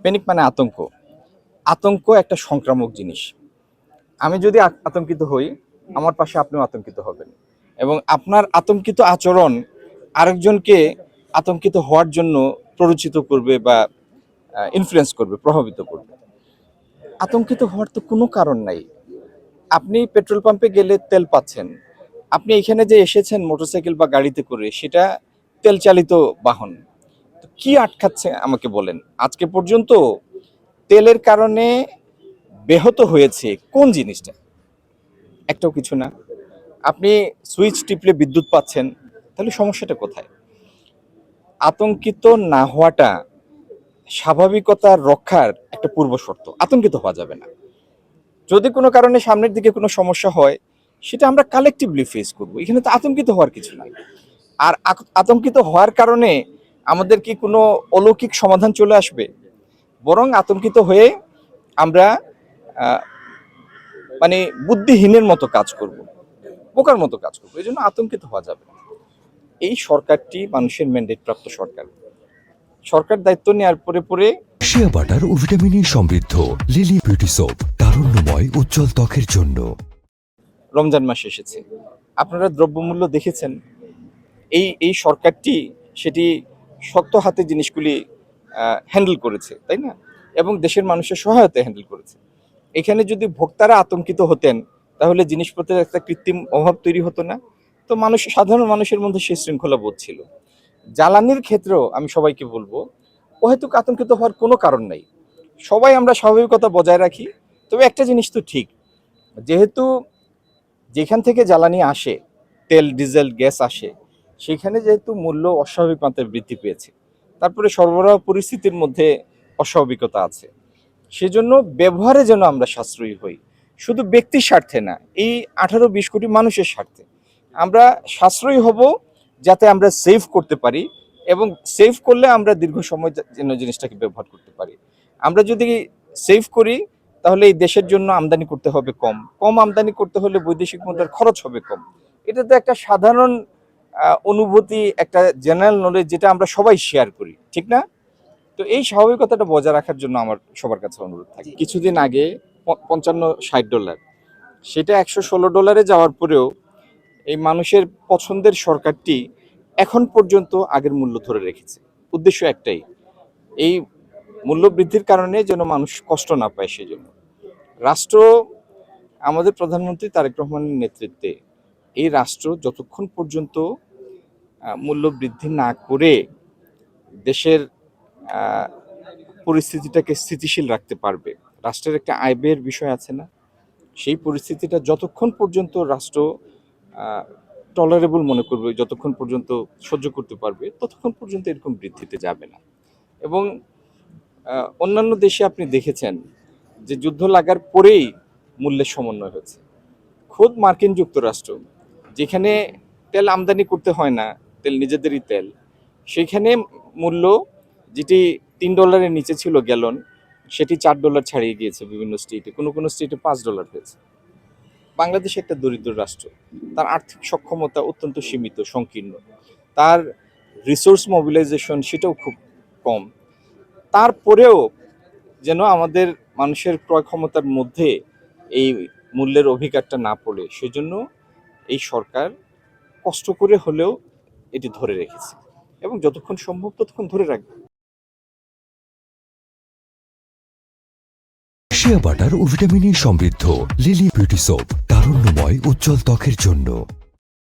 Panic মানে আতঙ্ক। আতঙ্ক একটা সংক্রামক জিনিস। আমি যদি আতঙ্কিত হই, আমার পাশে আপনিও আতঙ্কিত হবেন, এবং আপনার আতঙ্কিত আচরণ আরেকজনকে আতঙ্কিত হওয়ার জন্য প্ররোচিত করবে বা ইনফ্লুয়েন্স করবে, প্রভাবিত করবে। আতঙ্কিত হওয়ার তো কোনো কারণ নাই। আপনি পেট্রোল পাম্পে গেলে তেল পাচ্ছেন, আপনি এখানে যে এসেছেন মোটরসাইকেল বা গাড়িতে করে, সেটা তেল চালিত বাহন। তো কি আটকাচ্ছে আমাকে বলেন? আজকে পর্যন্ত তেলের কারণে ব্যাহত হয়েছে কোন জিনিসটা? একটাও কিছু না। আপনি সুইচ টিপলে বিদ্যুৎ পাচ্ছেন, তাহলে সমস্যাটা কোথায়? আতঙ্কিত না হওয়াটা স্বাভাবিকতা রক্ষার একটা পূর্ব শর্ত। আতঙ্কিত হওয়া যাবে না। যদি কোনো কারণে সামনের দিকে কোনো সমস্যা হয়, সেটা আমরা কালেকটিভলি ফেস করব। এখানে তো আতঙ্কিত হওয়ার কিছু নাই। আর আতঙ্কিত হওয়ার কারণে আমাদের কি কোনো অলৌকিক সমাধান চলে আসবে? বরং আতঙ্কিত হয়ে আমরা মানে বুদ্ধিহীনের মতো কাজ করব, বোকার মতো কাজ করবো। এই জন্য আতঙ্কিত হওয়া যাবে না। এই সরকারটি মানুষের ম্যান্ডেট প্রাপ্ত সরকার। সরকার দায়িত্ব নেওয়ার পরে পরে শিয়া বাটার ও ভিটামিনে সমৃদ্ধ লিলি বিউটি সোপ, তারুণ্যময় উজ্জ্বল ত্বকের জন্য। রমজান মাস এসেছে, আপনারা দ্রব্যমূল্য দেখেছেন। এই এই সরকারটি সেটি শক্ত হাতে জিনিসগুলি হ্যান্ডেল করেছে, তাই না? এবং দেশের মানুষের সহায়তায় হ্যান্ডেল করেছে। এখানে যদি ভোক্তারা আতঙ্কিত হতেন, তাহলে জিনিসপত্রের একটা কৃত্রিম অভাব তৈরি হতো না। তো মানুষ, সাধারণ মানুষের মধ্যে সেই শৃঙ্খলা বোধ ছিল। জ্বালানির ক্ষেত্রেও আমি সবাইকে বলবো, হয়তো আতঙ্কিত হওয়ার কোনো কারণ নাই। সবাই আমরা স্বাভাবিকতা বজায় রাখি। তবে একটা জিনিস তো ঠিক, যেহেতু যেখান থেকে জ্বালানি আসে, তেল, ডিজেল, গ্যাস আসে, সেখানে যেহেতু মূল্য অস্বাভাবিক মাত্রায় বৃদ্ধি পেয়েছে, তারপরে সরবরাহ পরিস্থিতির মধ্যে অস্বাভাবিকতা আছে, সেজন্য ব্যবহারে যেন আমরা সাশ্রয়ী হই, শুধু ব্যক্তির স্বার্থে না, এই 18-20 কোটি মানুষের স্বার্থে আমরা সাশ্রয়ী হব, যাতে আমরা সেভ করতে পারি, এবং সেভ করলে আমরা দীর্ঘ সময় যেন জিনিসটাকে ব্যবহার করতে পারি। আমরা যদি সেভ করি, তাহলে এই দেশের জন্য আমদানি করতে হবে কম, কম আমদানি করতে হলে বৈদেশিক মুদ্রার খরচ হবে কম। এটা তো একটা সাধারণ অনুভূতি, একটা জেনারেল নলেজ, যেটা আমরা সবাই শেয়ার করি, ঠিক না? তো এই স্বাভাবিকতাটা বজায় রাখার জন্য আমার সবার কাছে অনুরোধ থাকে। কিছুদিন আগে 55-60 ডলার, সেটা $116 যাওয়ার পরেও এই মানুষের পছন্দের সরকারটি এখন পর্যন্ত আগের মূল্য ধরে রেখেছে। উদ্দেশ্য একটাই, এই মূল্য বৃদ্ধির কারণে যেন মানুষ কষ্ট না পায়। সেজন্য রাষ্ট্র, আমাদের প্রধানমন্ত্রী তারেক রহমানের নেতৃত্বে এই রাষ্ট্র যতক্ষণ পর্যন্ত মূল্য বৃদ্ধি না করে দেশের পরিস্থিতিটাকে স্থিতিশীল রাখতে পারবে, রাষ্ট্রের একটা আয় ব্যয়ের বিষয় আছে না, সেই পরিস্থিতিটা যতক্ষণ পর্যন্ত রাষ্ট্র টলারেবল মনে করবে, যতক্ষণ পর্যন্ত সহ্য করতে পারবে, ততক্ষণ পর্যন্ত এরকম বৃদ্ধিতে যাবে না। এবং অন্যান্য দেশে আপনি দেখেছেন যে যুদ্ধ লাগার পরেই মূল্যের সমন্বয় হয়েছে। খোদ মার্কিন যুক্তরাষ্ট্র, যেখানে তেল আমদানি করতে হয় না, তেল নিজেদেরই তেল, সেখানে মূল্য যেটি $3 নিচে ছিল গ্যালন, সেটি $4 ছাড়িয়ে গিয়েছে বিভিন্ন স্টেটে, কোনো কোনো স্টেটে $5 হয়েছে। বাংলাদেশ একটা দরিদ্র রাষ্ট্র, তার আর্থিক সক্ষমতা অত্যন্ত সীমিত, সংকীর্ণ, তার রিসোর্স মোবিলাইজেশন সেটাও খুব কম। তারপরেও যেন আমাদের মানুষের ক্রয় ক্ষমতার মধ্যে এই মূল্যের অধিকারটা না পড়ে, সেজন্য এই সরকার কষ্ট করে হলেও এটি ধরে রেখেছে, এবং যতক্ষণ সম্ভব ততক্ষণ ধরে রাখবে। শিয়া বাটার ও ভিটামিনে সমৃদ্ধ লিলি বিউটি সোপ, তারুণ্যময় উজ্জ্বল ত্বকের জন্য।